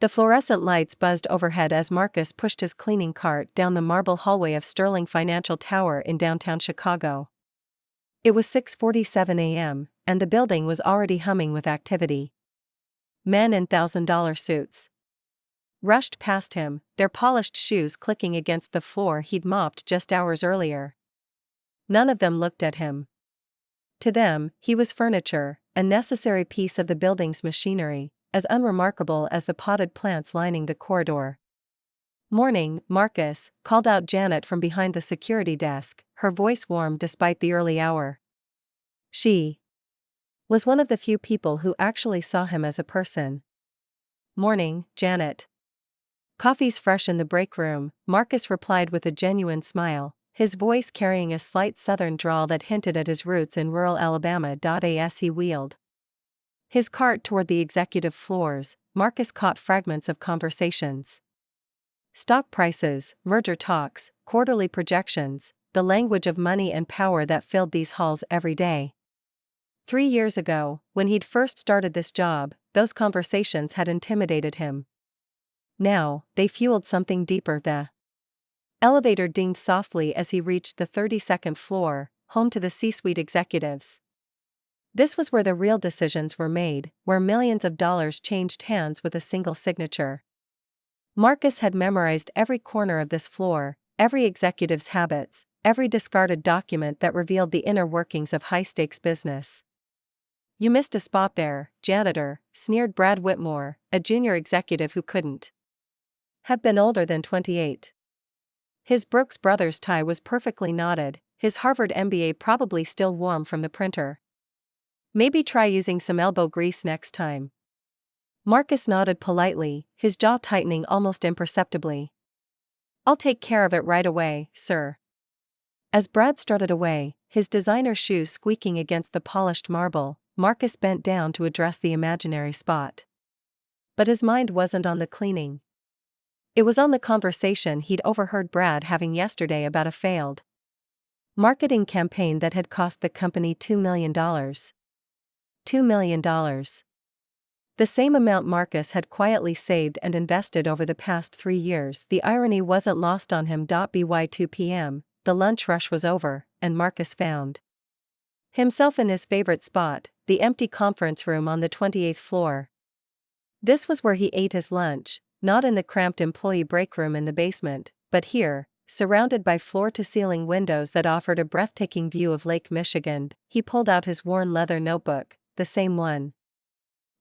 The fluorescent lights buzzed overhead as Marcus pushed his cleaning cart down the marble hallway of Sterling Financial Tower in downtown Chicago. It was 6:47 a.m., and the building was already humming with activity. Men in $1,000 suits rushed past him, their polished shoes clicking against the floor he'd mopped just hours earlier. None of them looked at him. To them, he was furniture, a necessary piece of the building's machinery, as unremarkable as the potted plants lining the corridor. "Morning, Marcus," called out Janet from behind the security desk, her voice warm despite the early hour. She was one of the few people who actually saw him as a person. "Morning, Janet. Coffee's fresh in the break room," Marcus replied with a genuine smile, his voice carrying a slight southern drawl that hinted at his roots in rural Alabama. As he wheeled his cart toward the executive floors, Marcus caught fragments of conversations. Stock prices, merger talks, quarterly projections, the language of money and power that filled these halls every day. 3 years ago, when he'd first started this job, those conversations had intimidated him. Now, they fueled something deeper. The elevator dinged softly as he reached the 32nd floor, home to the C-suite executives. This was where the real decisions were made, where millions of dollars changed hands with a single signature. Marcus had memorized every corner of this floor, every executive's habits, every discarded document that revealed the inner workings of high-stakes business. "You missed a spot there, janitor," sneered Brad Whitmore, a junior executive who couldn't have been older than 28. His Brooks Brothers tie was perfectly knotted, his Harvard MBA probably still warm from the printer. "Maybe try using some elbow grease next time." Marcus nodded politely, his jaw tightening almost imperceptibly. "I'll take care of it right away, sir." As Brad strutted away, his designer shoes squeaking against the polished marble, Marcus bent down to address the imaginary spot. But his mind wasn't on the cleaning. It was on the conversation he'd overheard Brad having yesterday about a failed marketing campaign that had cost the company $2 million. $2 million. The same amount Marcus had quietly saved and invested over the past 3 years. The irony wasn't lost on him. By 2 p.m., the lunch rush was over, and Marcus found himself in his favorite spot, the empty conference room on the 28th floor. This was where he ate his lunch, not in the cramped employee break room in the basement, but here, surrounded by floor-to-ceiling windows that offered a breathtaking view of Lake Michigan. He pulled out his worn leather notebook, the same one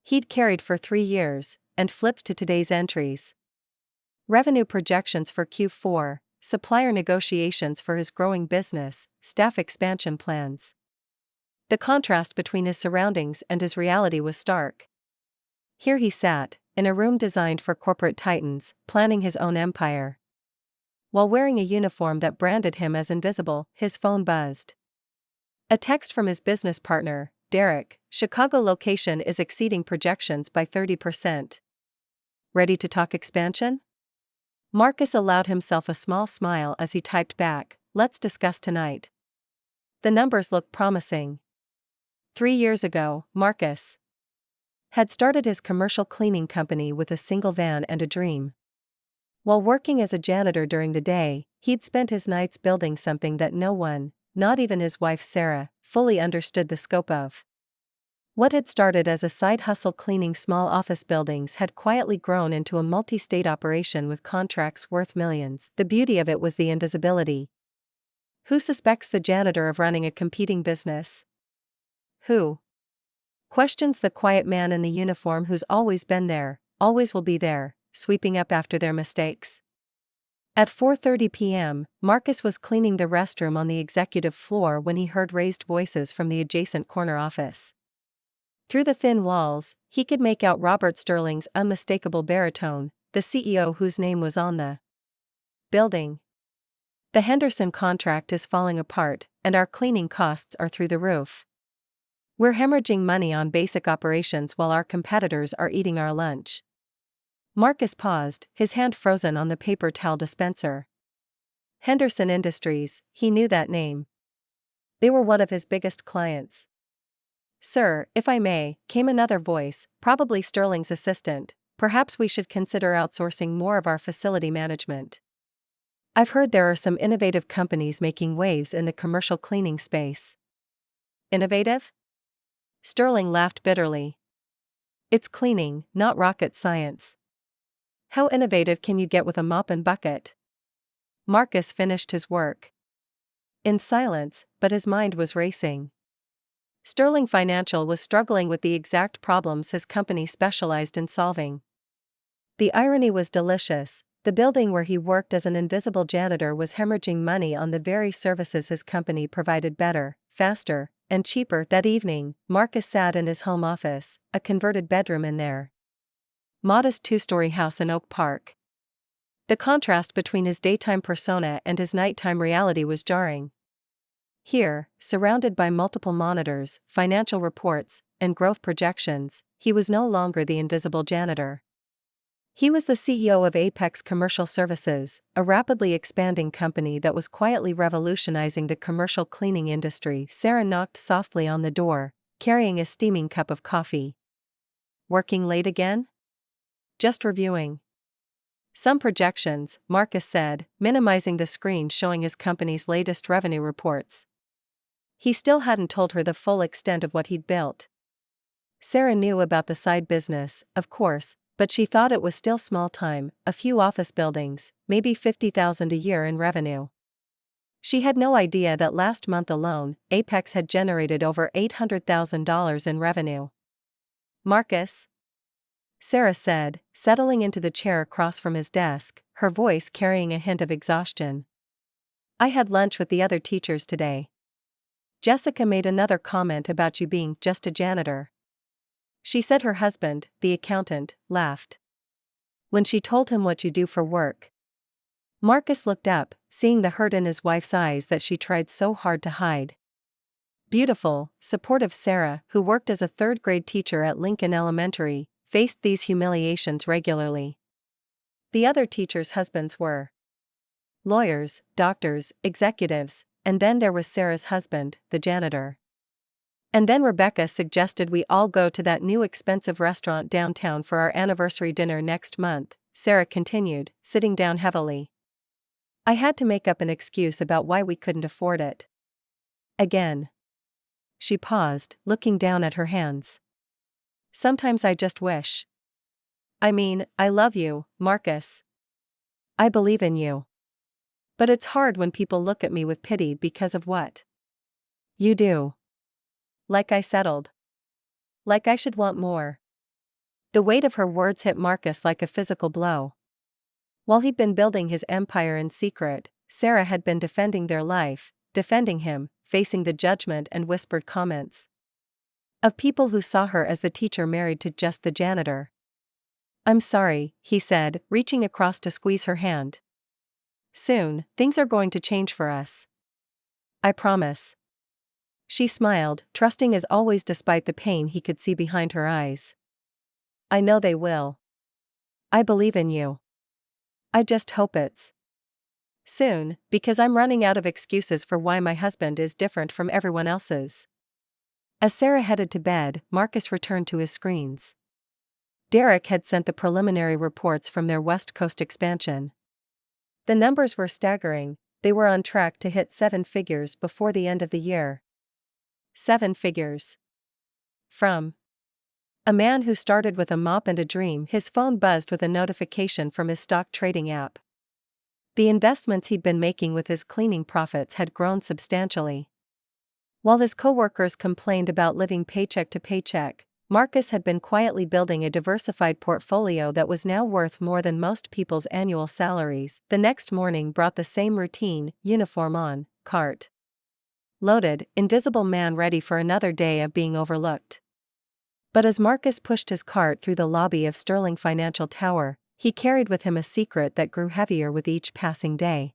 he'd carried for 3 years, and flipped to today's entries. Revenue projections for Q4, supplier negotiations for his growing business, staff expansion plans. The contrast between his surroundings and his reality was stark. Here he sat, in a room designed for corporate titans, planning his own empire. While wearing a uniform that branded him as invisible, his phone buzzed. A text from his business partner, Derek: "Chicago location is exceeding projections by 30%. Ready to talk expansion?" Marcus allowed himself a small smile as he typed back, "Let's discuss tonight." The numbers looked promising. 3 years ago, Marcus had started his commercial cleaning company with a single van and a dream. While working as a janitor during the day, he'd spent his nights building something that no one, not even his wife Sarah, fully understood the scope of. What had started as a side hustle cleaning small office buildings had quietly grown into a multi-state operation with contracts worth millions. The beauty of it was the invisibility. Who suspects the janitor of running a competing business? Who questions the quiet man in the uniform who's always been there, always will be there, sweeping up after their mistakes? At 4:30 p.m., Marcus was cleaning the restroom on the executive floor when he heard raised voices from the adjacent corner office. Through the thin walls, he could make out Robert Sterling's unmistakable baritone, the CEO whose name was on the building. "The Henderson contract is falling apart, and our cleaning costs are through the roof. We're hemorrhaging money on basic operations while our competitors are eating our lunch." Marcus paused, his hand frozen on the paper towel dispenser. Henderson Industries, he knew that name. They were one of his biggest clients. "Sir, if I may," came another voice, probably Sterling's assistant, Perhaps we should consider outsourcing more of our facility management. I've heard there are some innovative companies making waves in the commercial cleaning space. Innovative? Sterling laughed bitterly. It's cleaning, not rocket science. How innovative can you get with a mop and bucket? Marcus finished his work in silence, but his mind was racing. Sterling Financial was struggling with the exact problems his company specialized in solving. The irony was delicious. The building where he worked as an invisible janitor was hemorrhaging money on the very services his company provided better, faster, and cheaper. That evening, Marcus sat in his home office, a converted bedroom in their modest two-story house in Oak Park. The contrast between his daytime persona and his nighttime reality was jarring. Here, surrounded by multiple monitors, financial reports, and growth projections, he was no longer the invisible janitor. He was the CEO of Apex Commercial Services, a rapidly expanding company that was quietly revolutionizing the commercial cleaning industry. Sarah knocked softly on the door, carrying a steaming cup of coffee. Working late again? Just reviewing some projections, Marcus said, minimizing the screen showing his company's latest revenue reports. He still hadn't told her the full extent of what he'd built. Sarah knew about the side business, of course, but she thought it was still small time, a few office buildings, maybe $50,000 a year in revenue. She had no idea that last month alone, Apex had generated over $800,000 in revenue. Marcus? Sarah said, settling into the chair across from his desk, her voice carrying a hint of exhaustion. I had lunch with the other teachers today. Jessica made another comment about you being just a janitor. She said her husband, the accountant, laughed when she told him what you do for work. Marcus looked up, seeing the hurt in his wife's eyes that she tried so hard to hide. Beautiful, supportive Sarah, who worked as a third-grade teacher at Lincoln Elementary, faced these humiliations regularly. The other teachers' husbands were lawyers, doctors, executives, and then there was Sarah's husband, the janitor. And then Rebecca suggested we all go to that new expensive restaurant downtown for our anniversary dinner next month, Sarah continued, sitting down heavily. I had to make up an excuse about why we couldn't afford it. Again. She paused, looking down at her hands. Sometimes I just wish. I mean, I love you, Marcus. I believe in you. But it's hard when people look at me with pity because of what you do. Like I settled. Like I should want more. The weight of her words hit Marcus like a physical blow. While he'd been building his empire in secret, Sarah had been defending their life, defending him, facing the judgment and whispered comments of people who saw her as the teacher married to just the janitor. I'm sorry, he said, reaching across to squeeze her hand. Soon, things are going to change for us. I promise. She smiled, trusting as always despite the pain he could see behind her eyes. I know they will. I believe in you. I just hope it's soon, because I'm running out of excuses for why my husband is different from everyone else's. As Sarah headed to bed, Marcus returned to his screens. Derek had sent the preliminary reports from their West Coast expansion. The numbers were staggering. They were on track to hit 7 figures before the end of the year. 7 figures. From a man who started with a mop and a dream, his phone buzzed with a notification from his stock trading app. The investments he'd been making with his cleaning profits had grown substantially. While his coworkers complained about living paycheck to paycheck, Marcus had been quietly building a diversified portfolio that was now worth more than most people's annual salaries. The next morning brought the same routine, uniform on, cart loaded, invisible man ready for another day of being overlooked. But as Marcus pushed his cart through the lobby of Sterling Financial Tower, he carried with him a secret that grew heavier with each passing day.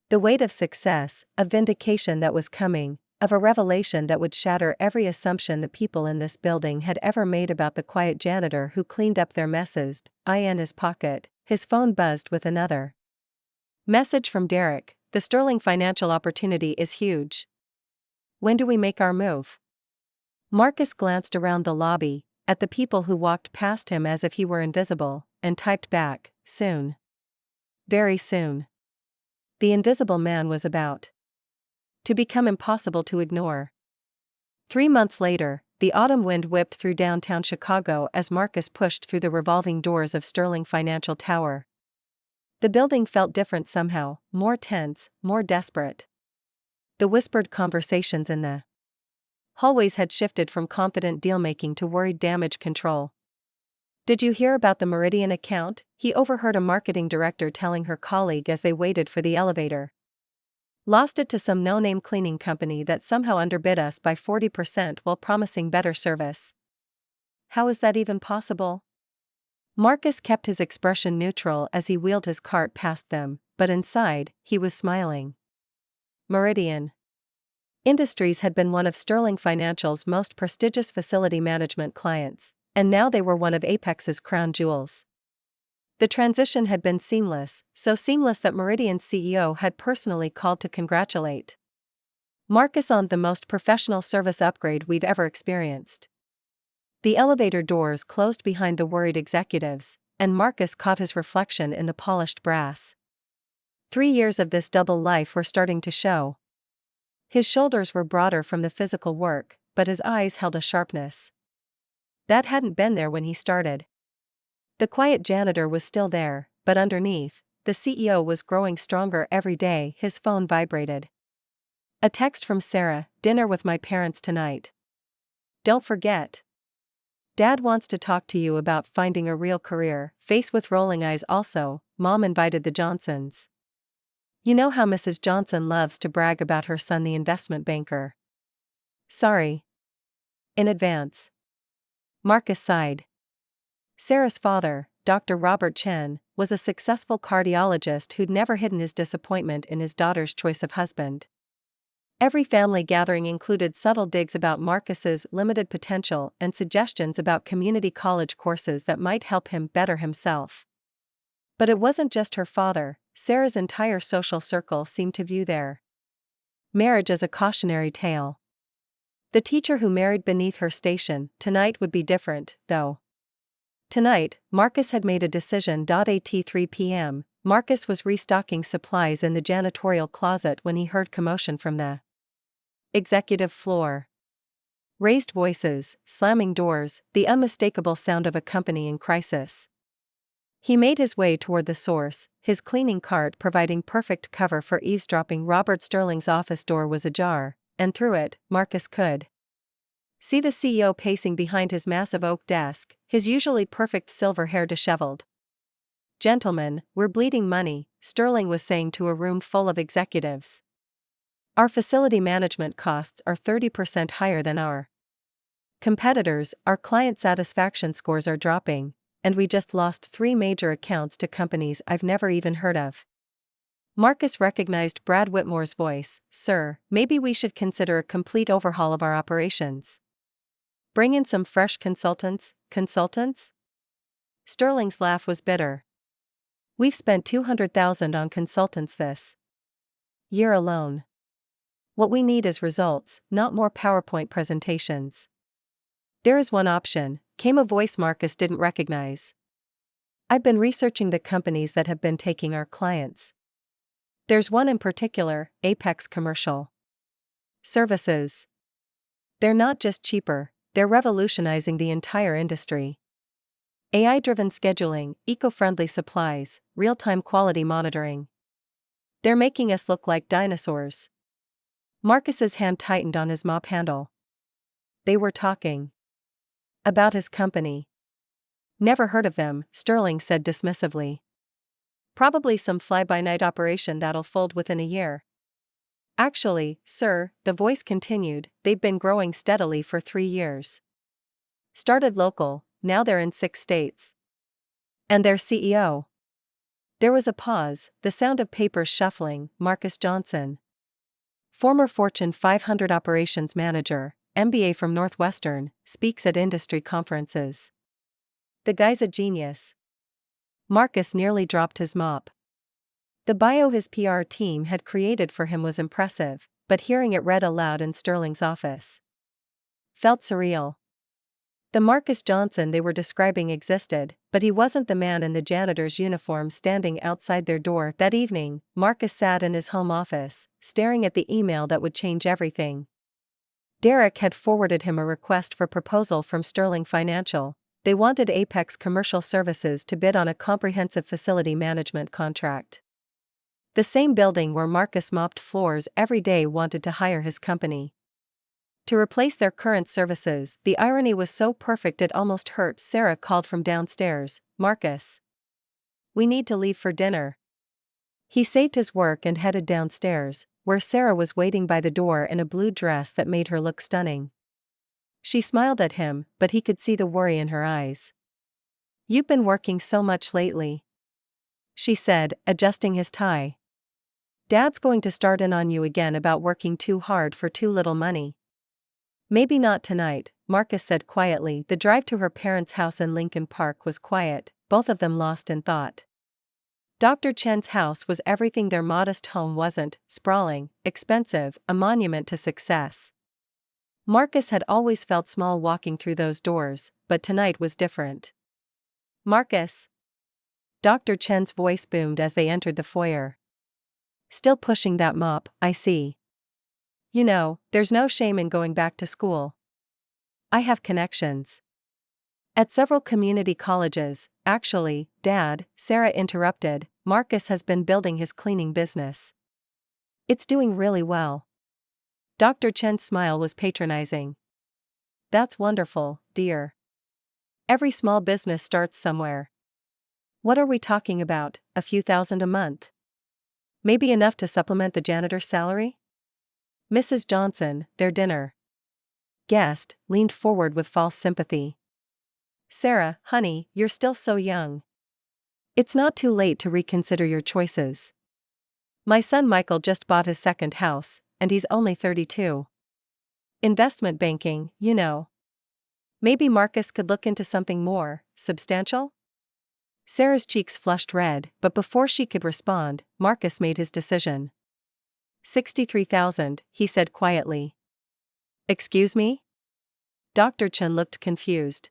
The weight of success, of vindication that was coming, of a revelation that would shatter every assumption the people in this building had ever made about the quiet janitor who cleaned up their messes. In his pocket, his phone buzzed with another message from Derek. The Sterling Financial opportunity is huge. When do we make our move? Marcus glanced around the lobby. at the people who walked past him as if he were invisible, and typed back, "Soon. Very soon." The invisible man was about to become impossible to ignore. 3 months later, the autumn wind whipped through downtown Chicago as Marcus pushed through the revolving doors of Sterling Financial Tower. The building felt different somehow, more tense, more desperate. The whispered conversations in the hallways had shifted from confident deal-making to worried damage control. "Did you hear about the Meridian account?" he overheard a marketing director telling her colleague as they waited for the elevator. "Lost it to some no-name cleaning company that somehow underbid us by 40% while promising better service." "How is that even possible?" Marcus kept his expression neutral as he wheeled his cart past them, but inside, he was smiling. Meridian Industries had been one of Sterling Financial's most prestigious facility management clients, and now they were one of Apex's crown jewels. The transition had been seamless, so seamless that Meridian's CEO had personally called to congratulate Marcus on the most professional service upgrade we've ever experienced. The elevator doors closed behind the worried executives, and Marcus caught his reflection in the polished brass. 3 years of this double life were starting to show. His shoulders were broader from the physical work, but his eyes held a sharpness that hadn't been there when he started. The quiet janitor was still there, but underneath, the CEO was growing stronger every day. His phone vibrated. A text from Sarah: "Dinner with my parents tonight. Don't forget. Dad wants to talk to you about finding a real career." Face with rolling eyes also, Mom invited the Johnsons. "You know how Mrs. Johnson loves to brag about her son, the investment banker." "Sorry. In advance." Marcus sighed. Sarah's father, Dr. Robert Chen, was a successful cardiologist who'd never hidden his disappointment in his daughter's choice of husband. Every family gathering included subtle digs about Marcus's limited potential and suggestions about community college courses that might help him better himself. But it wasn't just her father. Sarah's entire social circle seemed to view their marriage as a cautionary tale. The teacher who married beneath her station. Tonight would be different, though. Tonight, Marcus had made a decision. At 3 p.m., Marcus was restocking supplies in the janitorial closet when he heard commotion from the executive floor. Raised voices, slamming doors, the unmistakable sound of a company in crisis. He made his way toward the source, his cleaning cart providing perfect cover for eavesdropping. Robert Sterling's office door was ajar, and through it, Marcus could see the CEO pacing behind his massive oak desk, his usually perfect silver hair disheveled. "Gentlemen, we're bleeding money," Sterling was saying to a room full of executives. "Our facility management costs are 30% higher than our competitors, our client satisfaction scores are dropping, and we just lost 3 major accounts to companies I've never even heard of." Marcus recognized Brad Whitmore's voice. "Sir, maybe we should consider a complete overhaul of our operations. Bring in some fresh consultants." "Consultants?" Sterling's laugh was bitter. "We've spent $200,000 on consultants this year alone. What we need is results, not more PowerPoint presentations." "There is one option," came a voice Marcus didn't recognize. "I've been researching the companies that have been taking our clients. There's one in particular, Apex Commercial Services. They're not just cheaper, they're revolutionizing the entire industry. AI-driven scheduling, eco-friendly supplies, real-time quality monitoring. They're making us look like dinosaurs." Marcus's hand tightened on his mop handle. They were talking about his company. "Never heard of them," Sterling said dismissively. "Probably some fly-by-night operation that'll fold within a year." "Actually, sir," the voice continued, "they've been growing steadily for 3 years. Started local, now they're in 6 states. And their CEO." There was a pause, the sound of papers shuffling. "Marcus Johnson. Former Fortune 500 operations manager, MBA from Northwestern, speaks at industry conferences. The guy's a genius." Marcus nearly dropped his mop. The bio his PR team had created for him was impressive, but hearing it read aloud in Sterling's office felt surreal. The Marcus Johnson they were describing existed, but he wasn't the man in the janitor's uniform standing outside their door. That evening, Marcus sat in his home office, staring at the email that would change everything. Derek had forwarded him a request for proposal from Sterling Financial. They wanted Apex Commercial Services to bid on a comprehensive facility management contract. The same building where Marcus mopped floors every day wanted to hire his company. To replace their current services, the irony was so perfect it almost hurt. Sarah called from downstairs, "Marcus, we need to leave for dinner." He saved his work and headed downstairs, where Sarah was waiting by the door in a blue dress that made her look stunning. She smiled at him, but he could see the worry in her eyes. "You've been working so much lately," she said, adjusting his tie. "Dad's going to start in on you again about working too hard for too little money." "Maybe not tonight," Marcus said quietly. The drive to her parents' house in Lincoln Park was quiet, both of them lost in thought. Dr. Chen's house was everything their modest home wasn't: sprawling, expensive, a monument to success. Marcus had always felt small walking through those doors, but tonight was different. "Marcus." Dr. Chen's voice boomed as they entered the foyer. "Still pushing that mop, I see. You know, there's no shame in going back to school. I have connections at several community colleges, actually, Dad," Sarah interrupted. "Marcus has been building his cleaning business. It's doing really well." Dr. Chen's smile was patronizing. "That's wonderful, dear. Every small business starts somewhere." "What are we talking about, a few thousand a month? Maybe enough to supplement the janitor's salary?" Mrs. Johnson, their dinner guest, leaned forward with false sympathy. "Sarah, honey, you're still so young. It's not too late to reconsider your choices. My son Michael just bought his second house, and he's only 32. Investment banking, you know. Maybe Marcus could look into something more substantial?" Sarah's cheeks flushed red, but before she could respond, Marcus made his decision. 63,000, he said quietly. "Excuse me?" Dr. Chen looked confused.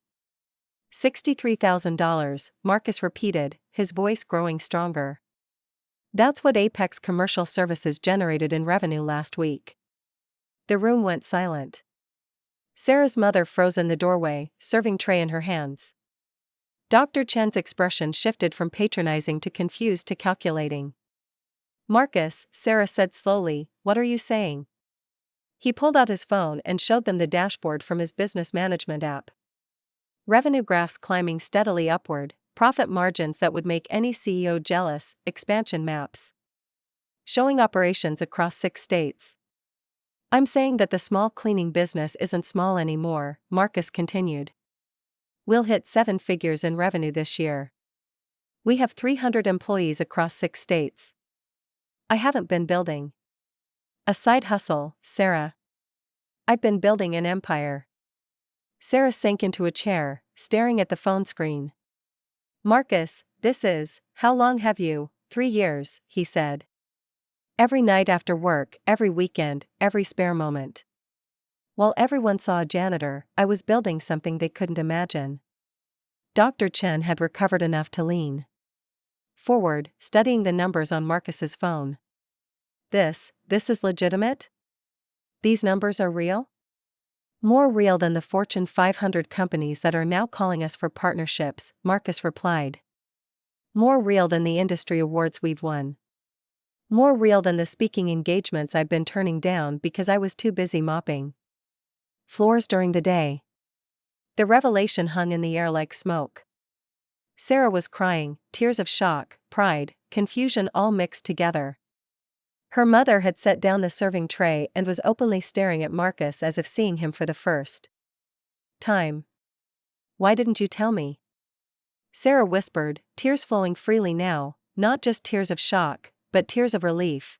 $63,000, Marcus repeated, his voice growing stronger. "That's what Apex Commercial Services generated in revenue last week." The room went silent. Sarah's mother froze in the doorway, serving tray in her hands. Dr. Chen's expression shifted from patronizing to confused to calculating. "Marcus," Sarah said slowly, "what are you saying?" He pulled out his phone and showed them the dashboard from his business management app. Revenue graphs climbing steadily upward, profit margins that would make any CEO jealous, expansion maps showing operations across 6 states. "I'm saying that the small cleaning business isn't small anymore," Marcus continued. "We'll hit 7 figures in revenue this year. We have 300 employees across 6 states. I haven't been building a side hustle, Sarah. I've been building an empire." Sarah sank into a chair, staring at the phone screen. "Marcus, how long have you?" 3 years, he said. "Every night after work, every weekend, every spare moment. While everyone saw a janitor, I was building something they couldn't imagine." Dr. Chen had recovered enough to lean forward, studying the numbers on Marcus's phone. This is legitimate? These numbers are real?" "More real than the Fortune 500 companies that are now calling us for partnerships," Marcus replied. "More real than the industry awards we've won. More real than the speaking engagements I've been turning down because I was too busy mopping floors during the day." The revelation hung in the air like smoke. Sarah was crying, tears of shock, pride, confusion all mixed together. Her mother had set down the serving tray and was openly staring at Marcus as if seeing him for the first time. "Why didn't you tell me?" Sarah whispered, tears flowing freely now, not just tears of shock, but tears of relief.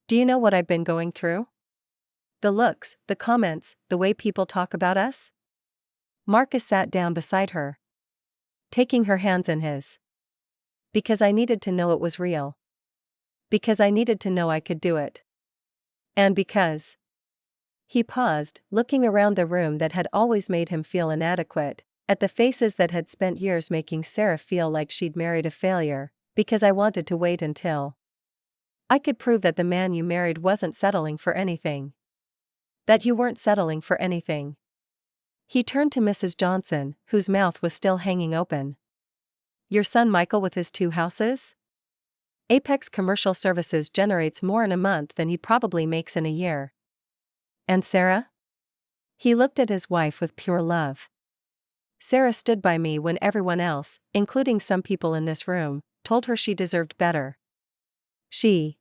"Do you know what I've been going through? The looks, the comments, the way people talk about us?" Marcus sat down beside her, taking her hands in his. "Because I needed to know it was real. Because I needed to know I could do it. And because He paused, looking around the room that had always made him feel inadequate, at the faces that had spent years making Sarah feel like she'd married a failure, because I wanted to wait until I could prove that the man you married wasn't settling for anything. That you weren't settling for anything. He turned to Mrs. Johnson, whose mouth was still hanging open. Your son Michael with his 2 houses? Apex Commercial Services generates more in a month than he probably makes in a year. And Sarah? He looked at his wife with pure love. Sarah stood by me when everyone else, including some people in this room, told her she deserved better. She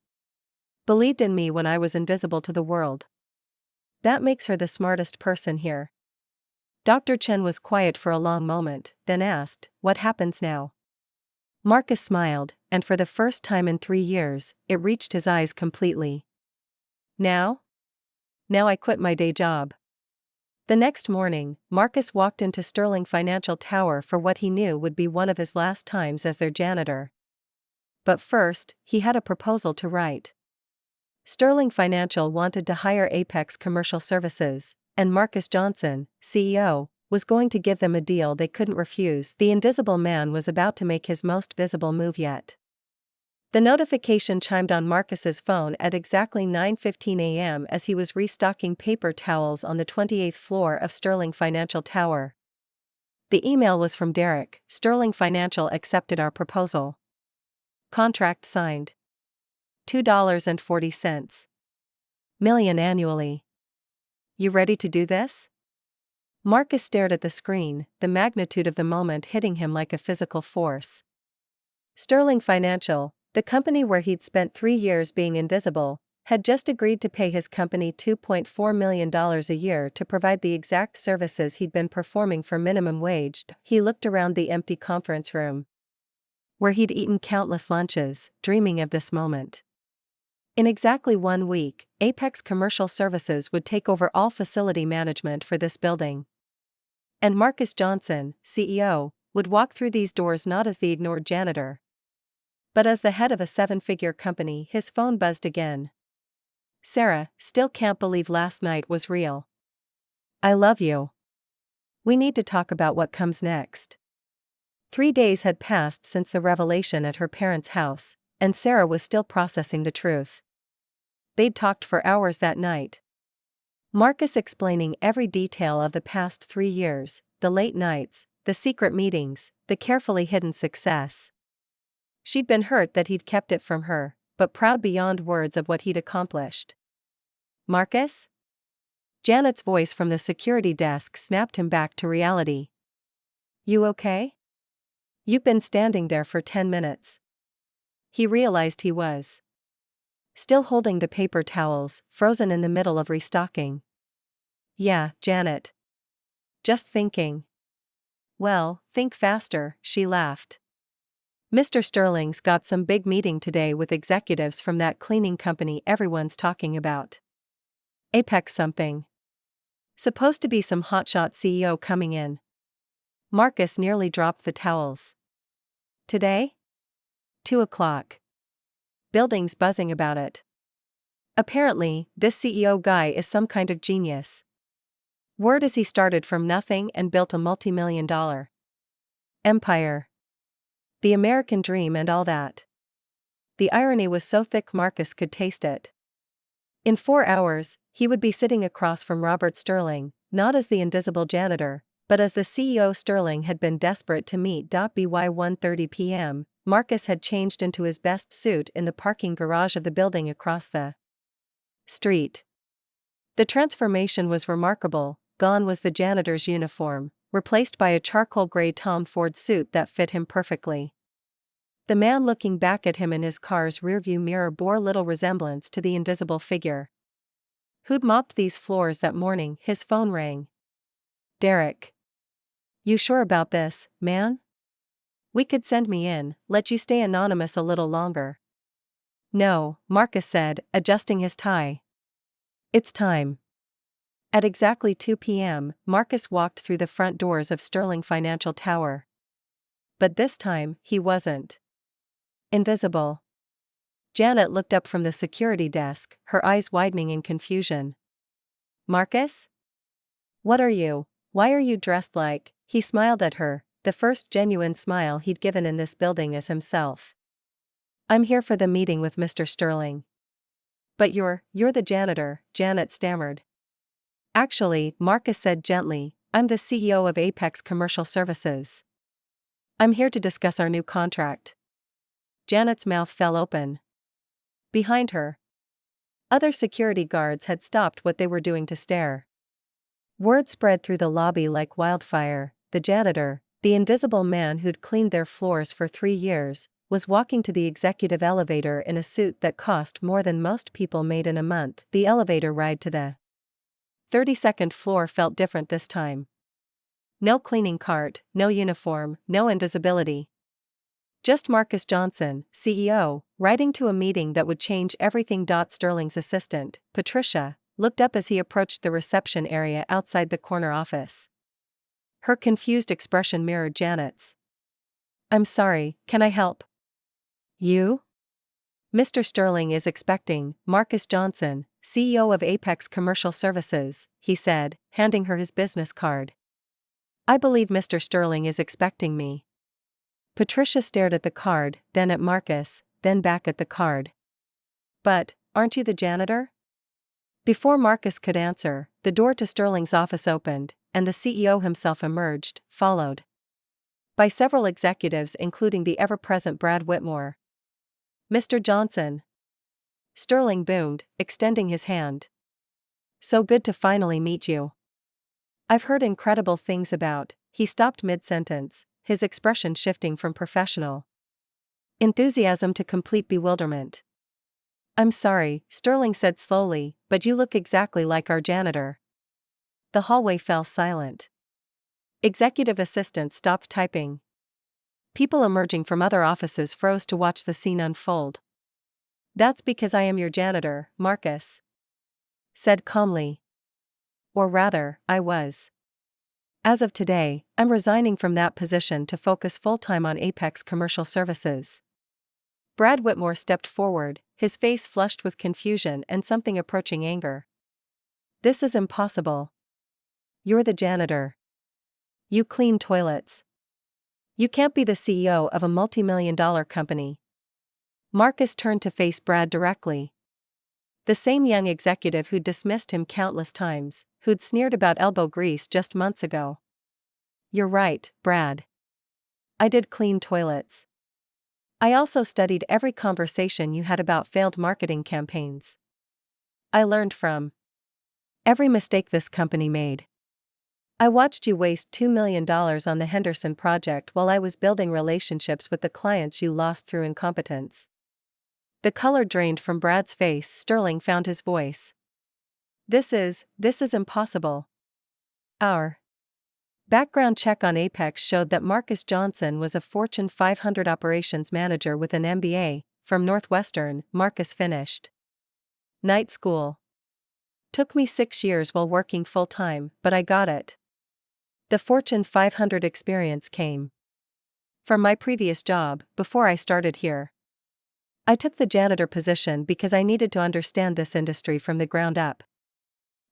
believed in me when I was invisible to the world. That makes her the smartest person here. Dr. Chen was quiet for a long moment, then asked, what happens now? Marcus smiled, and for the first time in 3 years, it reached his eyes completely. Now? Now I quit my day job. The next morning, Marcus walked into Sterling Financial Tower for what he knew would be one of his last times as their janitor. But first, he had a proposal to write. Sterling Financial wanted to hire Apex Commercial Services, and Marcus Johnson, CEO, was going to give them a deal they couldn't refuse. The Invisible Man was about to make his most visible move yet. The notification chimed on Marcus's phone at exactly 9:15 a.m. as he was restocking paper towels on the 28th floor of Sterling Financial Tower. The email was from Derek. Sterling Financial accepted our proposal. Contract signed. $2.40 million annually. You ready to do this? Marcus stared at the screen, the magnitude of the moment hitting him like a physical force. Sterling Financial, the company where he'd spent 3 years being invisible, had just agreed to pay his company $2.4 million a year to provide the exact services he'd been performing for minimum wage. He looked around the empty conference room, where he'd eaten countless lunches, dreaming of this moment. In exactly 1 week, Apex Commercial Services would take over all facility management for this building. And Marcus Johnson, CEO, would walk through these doors not as the ignored janitor, but as the head of a 7-figure company. His phone buzzed again. Sarah, still can't believe last night was real. I love you. We need to talk about what comes next. 3 days had passed since the revelation at her parents' house, and Sarah was still processing the truth. They'd talked for hours that night. Marcus explaining every detail of the past 3 years, the late nights, the secret meetings, the carefully hidden success. She'd been hurt that he'd kept it from her, but proud beyond words of what he'd accomplished. Marcus? Janet's voice from the security desk snapped him back to reality. You okay? You've been standing there for 10 minutes. He realized he was still holding the paper towels, frozen in the middle of restocking. Yeah, Janet. Just thinking. Well, think faster, she laughed. Mr. Sterling's got some big meeting today with executives from that cleaning company everyone's talking about. Apex something. Supposed to be some hotshot CEO coming in. Marcus nearly dropped the towels. Today? 2 o'clock. Building's buzzing about it. Apparently, this CEO guy is some kind of genius. Word is he started from nothing and built a multi-million-dollar empire. The American dream and all that. The irony was so thick Marcus could taste it. In 4 hours, he would be sitting across from Robert Sterling, not as the invisible janitor, but as the CEO Sterling had been desperate to meet. By 1:30 p.m., Marcus had changed into his best suit in the parking garage of the building across the street. The transformation was remarkable. Gone was the janitor's uniform, replaced by a charcoal gray Tom Ford suit that fit him perfectly. The man looking back at him in his car's rearview mirror bore little resemblance to the invisible figure. Who'd mopped these floors that morning? His phone rang. Derek. You sure about this, man? We could send me in, let you stay anonymous a little longer. No, Marcus said, adjusting his tie. It's time. At exactly 2 p.m., Marcus walked through the front doors of Sterling Financial Tower. But this time, he wasn't invisible. Janet looked up from the security desk, her eyes widening in confusion. Marcus? What are you? Why are you dressed like? He smiled at her, the first genuine smile he'd given in this building as himself. I'm here for the meeting with Mr. Sterling. But you're the janitor, Janet stammered. Actually, Marcus said gently, I'm the CEO of Apex Commercial Services. I'm here to discuss our new contract. Janet's mouth fell open. Behind her, other security guards had stopped what they were doing to stare. Word spread through the lobby like wildfire. The janitor, the invisible man who'd cleaned their floors for 3 years, was walking to the executive elevator in a suit that cost more than most people made in a month. The elevator ride to the 32nd floor felt different this time. No cleaning cart, no uniform, no invisibility. Just Marcus Johnson, CEO, riding to a meeting that would change everything. Sterling's assistant, Patricia, looked up as he approached the reception area outside the corner office. Her confused expression mirrored Janet's. I'm sorry, can I help? You? Mr. Sterling is expecting Marcus Johnson, CEO of Apex Commercial Services, he said, handing her his business card. I believe Mr. Sterling is expecting me. Patricia stared at the card, then at Marcus, then back at the card. But, aren't you the janitor? Before Marcus could answer, the door to Sterling's office opened, and the CEO himself emerged, followed by several executives including the ever-present Brad Whitmore. Mr. Johnson. Sterling boomed, extending his hand. So good to finally meet you. I've heard incredible things about. He stopped mid-sentence, his expression shifting from professional enthusiasm to complete bewilderment. I'm sorry, Sterling said slowly, but you look exactly like our janitor. The hallway fell silent. Executive assistants stopped typing. People emerging from other offices froze to watch the scene unfold. That's because I am your janitor, Marcus said calmly. Or rather, I was. As of today, I'm resigning from that position to focus full-time on Apex Commercial Services. Brad Whitmore stepped forward, his face flushed with confusion and something approaching anger. This is impossible. You're the janitor. You clean toilets. You can't be the CEO of a multi-million-dollar company. Marcus turned to face Brad directly. The same young executive who'd dismissed him countless times, who'd sneered about elbow grease just months ago. You're right, Brad. I did clean toilets. I also studied every conversation you had about failed marketing campaigns. I learned from every mistake this company made. I watched you waste $2 million on the Henderson project while I was building relationships with the clients you lost through incompetence. The color drained from Brad's face. Sterling found his voice. This is impossible. Our background check on Apex showed that Marcus Johnson was a Fortune 500 operations manager with an MBA from Northwestern. Marcus finished night school. Took me 6 years while working full-time, but I got it. The Fortune 500 experience came from my previous job, before I started here. I took the janitor position because I needed to understand this industry from the ground up.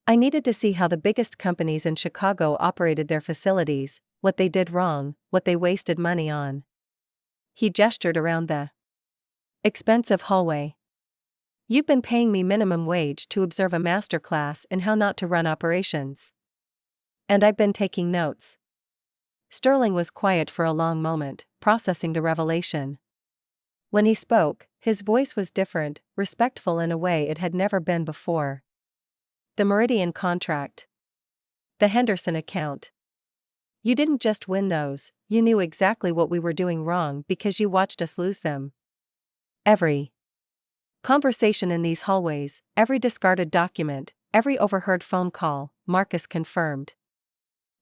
I needed to see how the biggest companies in Chicago operated their facilities, what they did wrong, what they wasted money on. He gestured around the expensive hallway. You've been paying me minimum wage to observe a masterclass in how not to run operations. And I've been taking notes. Sterling was quiet for a long moment, processing the revelation. When he spoke, his voice was different, respectful in a way it had never been before. The Meridian contract. The Henderson account. You didn't just win those, you knew exactly what we were doing wrong because you watched us lose them. Every conversation in these hallways, every discarded document, every overheard phone call, Marcus confirmed.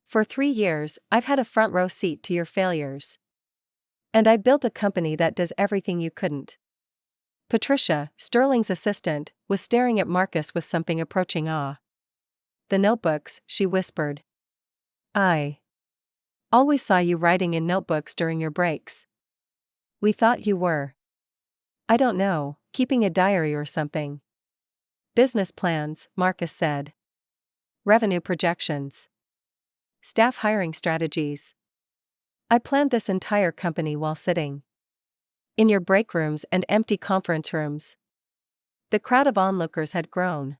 For 3 years, I've had a front row seat to your failures. And I built a company that does everything you couldn't. Patricia, Sterling's assistant, was staring at Marcus with something approaching awe. The notebooks, she whispered. I always saw you writing in notebooks during your breaks. We thought you were, I don't know, keeping a diary or something. Business plans, Marcus said. revenue projections, staff hiring strategies. I planned this entire company while sitting in your break rooms and empty conference rooms. The crowd of onlookers had grown.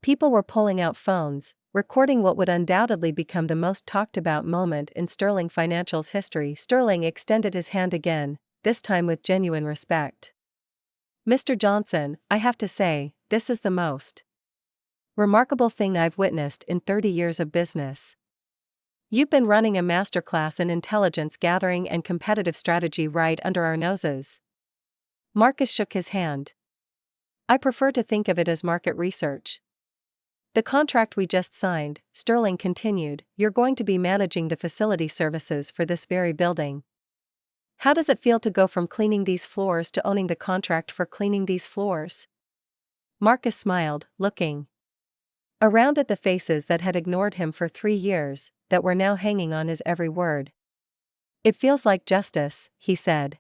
People were pulling out phones, recording what would undoubtedly become the most talked about moment in Sterling Financial's history. Sterling extended his hand again, this time with genuine respect. Mr. Johnson, I have to say, this is the most remarkable thing I've witnessed in 30 years of business. You've been running a masterclass in intelligence gathering and competitive strategy right under our noses. Marcus shook his hand. I prefer to think of it as market research. The contract we just signed, Sterling continued, you're going to be managing the facility services for this very building. How does it feel to go from cleaning these floors to owning the contract for cleaning these floors? Marcus smiled, looking around at the faces that had ignored him for 3 years, that were now hanging on his every word. It feels like justice, he said.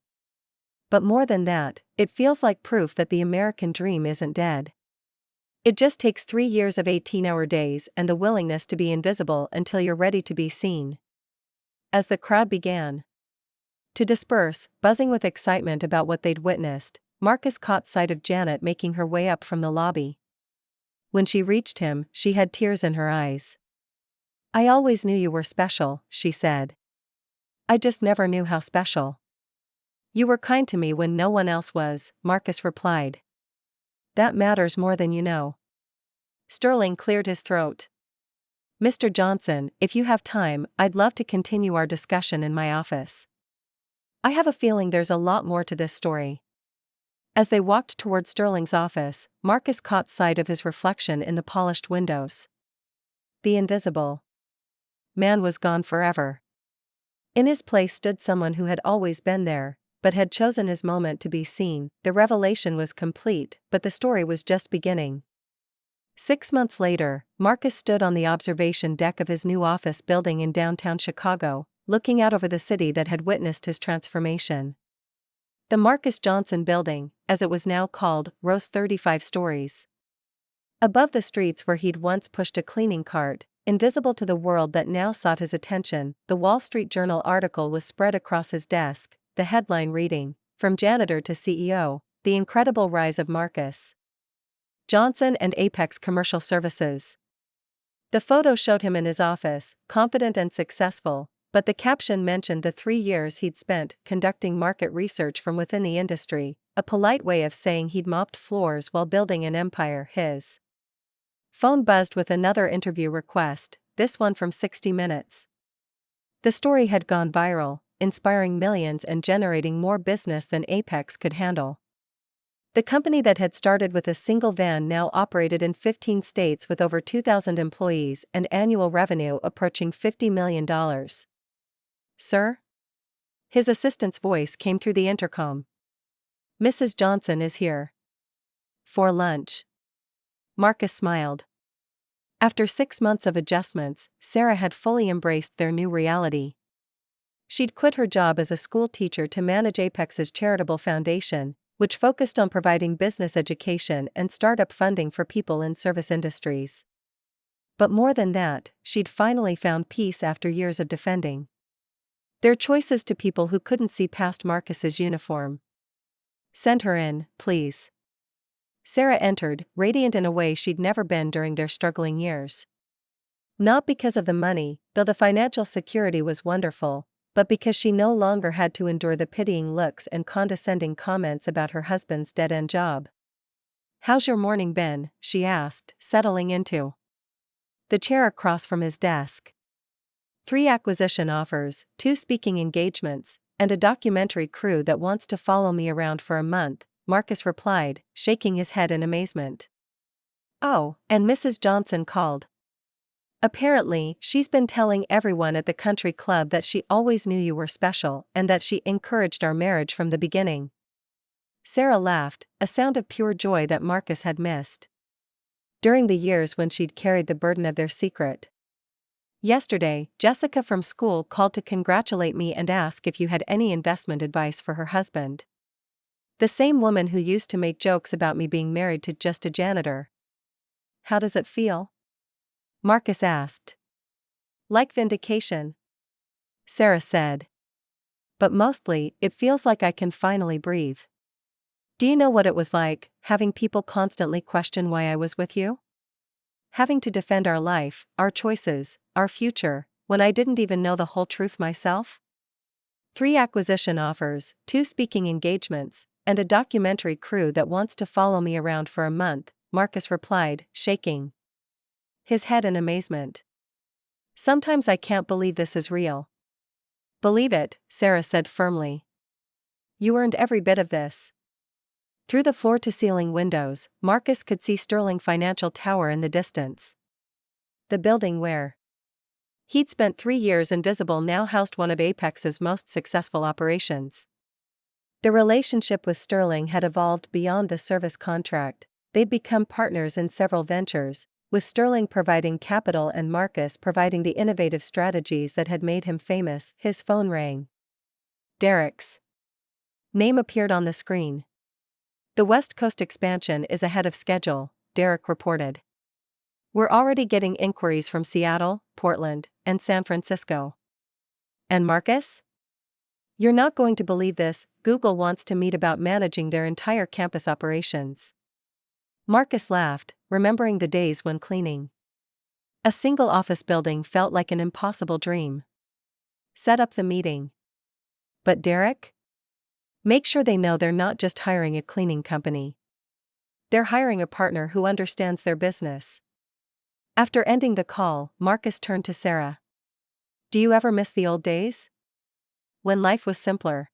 But more than that, it feels like proof that the American dream isn't dead. It just takes 3 years of 18-hour days and the willingness to be invisible until you're ready to be seen. As the crowd began to disperse, buzzing with excitement about what they'd witnessed, Marcus caught sight of Janet making her way up from the lobby. When she reached him, she had tears in her eyes. I always knew you were special, she said. I just never knew how special. You were kind to me when no one else was, Marcus replied. That matters more than you know. Sterling cleared his throat. Mr. Johnson, if you have time, I'd love to continue our discussion in my office. I have a feeling there's a lot more to this story. As they walked toward Sterling's office, Marcus caught sight of his reflection in the polished windows. The invisible man was gone forever. In his place stood someone who had always been there, but had chosen his moment to be seen. The revelation was complete, but the story was just beginning. 6 months later, Marcus stood on the observation deck of his new office building in downtown Chicago, looking out over the city that had witnessed his transformation. The Marcus Johnson Building, as it was now called, rose 35 stories above the streets where he'd once pushed a cleaning cart. Invisible to the world that now sought his attention, the Wall Street Journal article was spread across his desk, the headline reading, From Janitor to CEO, The Incredible Rise of Marcus Johnson and Apex Commercial Services. The photo showed him in his office, confident and successful, but the caption mentioned the 3 years he'd spent conducting market research from within the industry, a polite way of saying he'd mopped floors while building an empire. His phone buzzed with another interview request, this one from 60 Minutes. The story had gone viral, inspiring millions and generating more business than Apex could handle. The company that had started with a single van now operated in 15 states with over 2,000 employees and annual revenue approaching $50 million. Sir? His assistant's voice came through the intercom. Mrs. Johnson is here. For lunch. Marcus smiled. After 6 months of adjustments, Sarah had fully embraced their new reality. She'd quit her job as a school teacher to manage Apex's charitable foundation, which focused on providing business education and startup funding for people in service industries. But more than that, she'd finally found peace after years of defending their choices to people who couldn't see past Marcus's uniform. Send her in, please. Sarah entered, radiant in a way she'd never been during their struggling years. Not because of the money, though the financial security was wonderful, but because she no longer had to endure the pitying looks and condescending comments about her husband's dead-end job. How's your morning been? She asked, settling into the chair across from his desk. 3 acquisition offers, 2 speaking engagements, and a documentary crew that wants to follow me around for a month, Marcus replied, shaking his head in amazement. Oh, and Mrs. Johnson called. Apparently, she's been telling everyone at the country club that she always knew you were special and that she encouraged our marriage from the beginning. Sarah laughed, a sound of pure joy that Marcus had missed during the years when she'd carried the burden of their secret. Yesterday, Jessica from school called to congratulate me and ask if you had any investment advice for her husband. The same woman who used to make jokes about me being married to just a janitor. How does it feel? Marcus asked. Like vindication, Sarah said. But mostly, it feels like I can finally breathe. Do you know what it was like, having people constantly question why I was with you? Having to defend our life, our choices, our future, when I didn't even know the whole truth myself? 3 acquisition offers, 2 speaking engagements, and a documentary crew that wants to follow me around for a month, Marcus replied, shaking his head in amazement. Sometimes I can't believe this is real. Believe it, Sarah said firmly. You earned every bit of this. Through the floor-to-ceiling windows, Marcus could see Sterling Financial Tower in the distance. The building where he'd spent 3 years invisible now housed one of Apex's most successful operations. The relationship with Sterling had evolved beyond the service contract. They'd become partners in several ventures, with Sterling providing capital and Marcus providing the innovative strategies that had made him famous. His phone rang. Derek's name appeared on the screen. The West Coast expansion is ahead of schedule, Derek reported. We're already getting inquiries from Seattle, Portland, and San Francisco. And Marcus? You're not going to believe this, Google wants to meet about managing their entire campus operations. Marcus laughed, remembering the days when cleaning a single office building felt like an impossible dream. Set up the meeting. But Derek? Make sure they know they're not just hiring a cleaning company. They're hiring a partner who understands their business. After ending the call, Marcus turned to Sarah. Do you ever miss the old days? When life was simpler?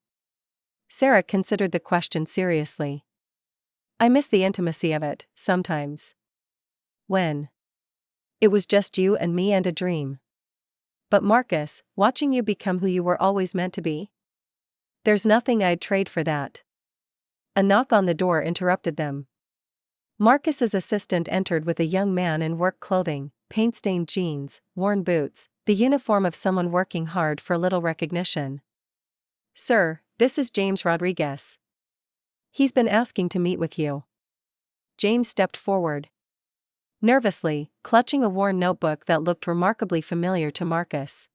Sarah considered the question seriously. I miss the intimacy of it, sometimes. When it was just you and me and a dream. But Marcus, watching you become who you were always meant to be? There's nothing I'd trade for that. A knock on the door interrupted them. Marcus's assistant entered with a young man in work clothing, paint-stained jeans, worn boots, the uniform of someone working hard for little recognition. Sir, this is James Rodriguez. He's been asking to meet with you. James stepped forward, nervously, clutching a worn notebook that looked remarkably familiar to Marcus.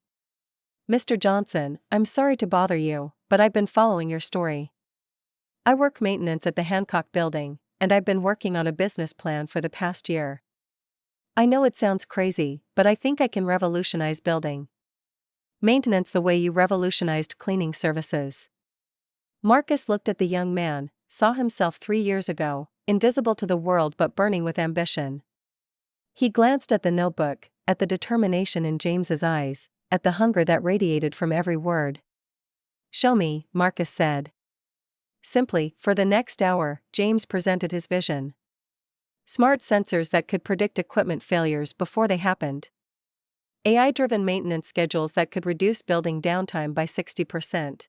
Mr. Johnson, I'm sorry to bother you, but I've been following your story. I work maintenance at the Hancock Building, and I've been working on a business plan for the past year. I know it sounds crazy, but I think I can revolutionize building maintenance the way you revolutionized cleaning services. Marcus looked at the young man, saw himself 3 years ago, invisible to the world but burning with ambition. He glanced at the notebook, at the determination in James's eyes, at the hunger that radiated from every word. Show me, Marcus said. Simply, for the next hour, James presented his vision. Smart sensors that could predict equipment failures before they happened. AI-driven maintenance schedules that could reduce building downtime by 60%.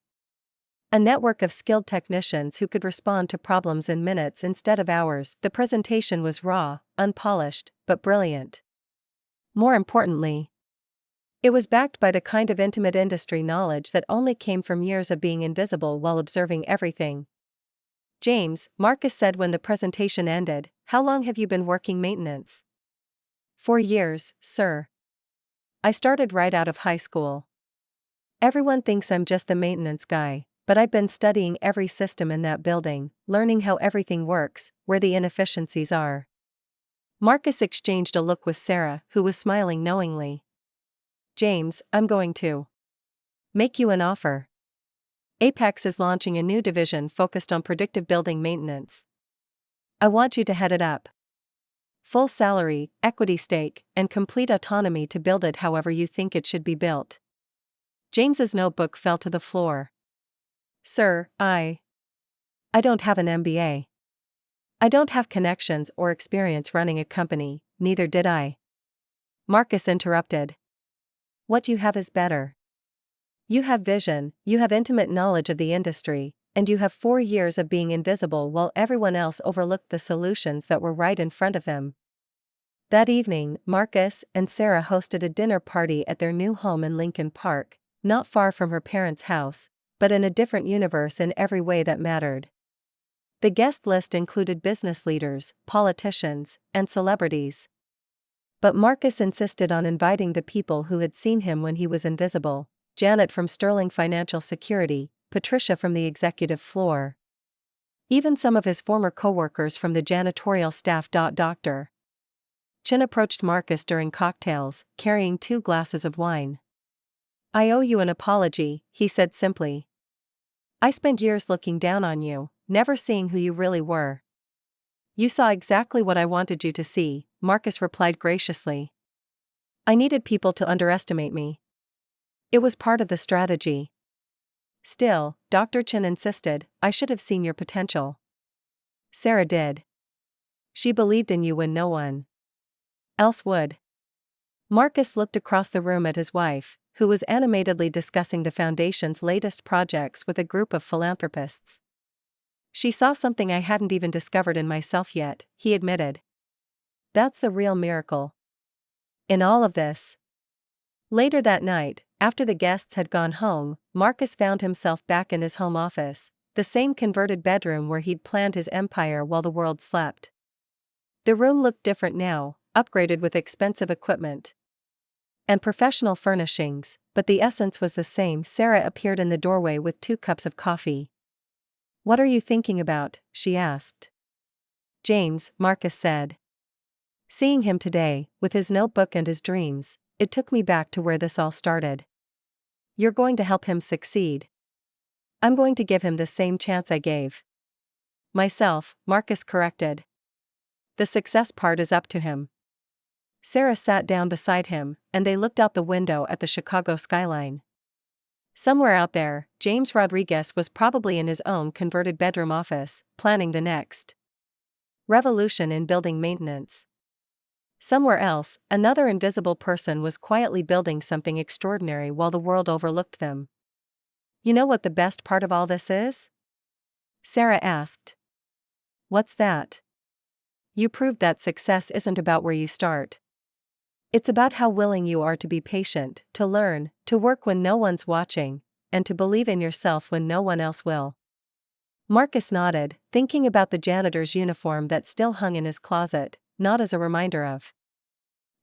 A network of skilled technicians who could respond to problems in minutes instead of hours. The presentation was raw, unpolished, but brilliant. More importantly, it was backed by the kind of intimate industry knowledge that only came from years of being invisible while observing everything. James, Marcus said when the presentation ended, how long have you been working maintenance? 4 years, sir. I started right out of high school. Everyone thinks I'm just the maintenance guy, but I've been studying every system in that building, learning how everything works, where the inefficiencies are. Marcus exchanged a look with Sarah, who was smiling knowingly. James, I'm going to make you an offer. Apex is launching a new division focused on predictive building maintenance. I want you to head it up. Full salary, equity stake, and complete autonomy to build it however you think it should be built. James's notebook fell to the floor. Sir, I don't have an MBA. I don't have connections or experience running a company, neither did I. Marcus interrupted. What you have is better. You have vision, you have intimate knowledge of the industry, and you have 4 years of being invisible while everyone else overlooked the solutions that were right in front of them. That evening, Marcus and Sarah hosted a dinner party at their new home in Lincoln Park, not far from her parents' house, but in a different universe in every way that mattered. The guest list included business leaders, politicians, and celebrities. But Marcus insisted on inviting the people who had seen him when he was invisible: Janet from Sterling Financial Security, Patricia from the executive floor. Even some of his former co-workers from the janitorial staff. Dr. Chin approached Marcus during cocktails, carrying 2 glasses of wine. "I owe you an apology," he said simply. "I spent years looking down on you, never seeing who you really were." "You saw exactly what I wanted you to see," Marcus replied graciously. "I needed people to underestimate me. It was part of the strategy." "Still," Dr. Chin insisted, "I should have seen your potential." "Sarah did. She believed in you when no one else would." Marcus looked across the room at his wife, who was animatedly discussing the Foundation's latest projects with a group of philanthropists. "She saw something I hadn't even discovered in myself yet," he admitted. "That's the real miracle in all of this." Later that night, after the guests had gone home, Marcus found himself back in his home office, the same converted bedroom where he'd planned his empire while the world slept. The room looked different now, upgraded with expensive equipment and professional furnishings, but the essence was the same. Sarah appeared in the doorway with 2 cups of coffee. "What are you thinking about?" she asked. "James," Marcus said. "Seeing him today, with his notebook and his dreams, it took me back to where this all started." "You're going to help him succeed." "I'm going to give him the same chance I gave myself," Marcus corrected. "The success part is up to him." Sarah sat down beside him, and they looked out the window at the Chicago skyline. Somewhere out there, James Rodriguez was probably in his own converted bedroom office, planning the next revolution in building maintenance. Somewhere else, another invisible person was quietly building something extraordinary while the world overlooked them. "You know what the best part of all this is?" Sarah asked. "What's that?" "You proved that success isn't about where you start. It's about how willing you are to be patient, to learn, to work when no one's watching, and to believe in yourself when no one else will." Marcus nodded, thinking about the janitor's uniform that still hung in his closet, not as a reminder of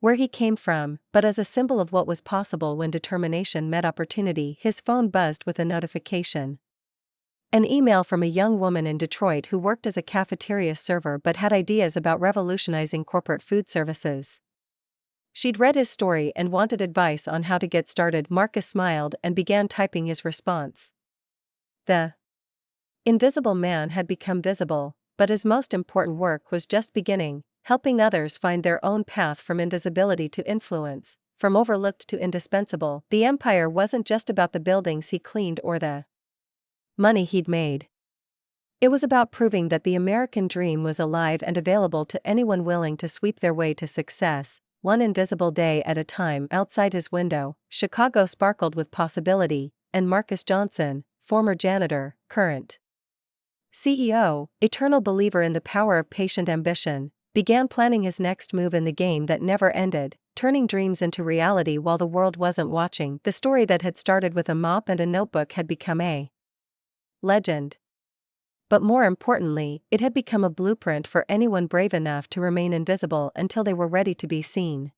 where he came from, but as a symbol of what was possible when determination met opportunity. His phone buzzed with a notification. An email from a young woman in Detroit who worked as a cafeteria server but had ideas about revolutionizing corporate food services. She'd read his story and wanted advice on how to get started. Marcus smiled and began typing his response. The invisible man had become visible, but his most important work was just beginning, helping others find their own path from invisibility to influence, from overlooked to indispensable. The empire wasn't just about the buildings he cleaned or the money he'd made. It was about proving that the American dream was alive and available to anyone willing to sweep their way to success, one invisible day at a time. Outside his window, Chicago sparkled with possibility, and Marcus Johnson, former janitor, current CEO, eternal believer in the power of patient ambition, began planning his next move in the game that never ended, turning dreams into reality while the world wasn't watching. The story that had started with a mop and a notebook had become a legend. But more importantly, it had become a blueprint for anyone brave enough to remain invisible until they were ready to be seen.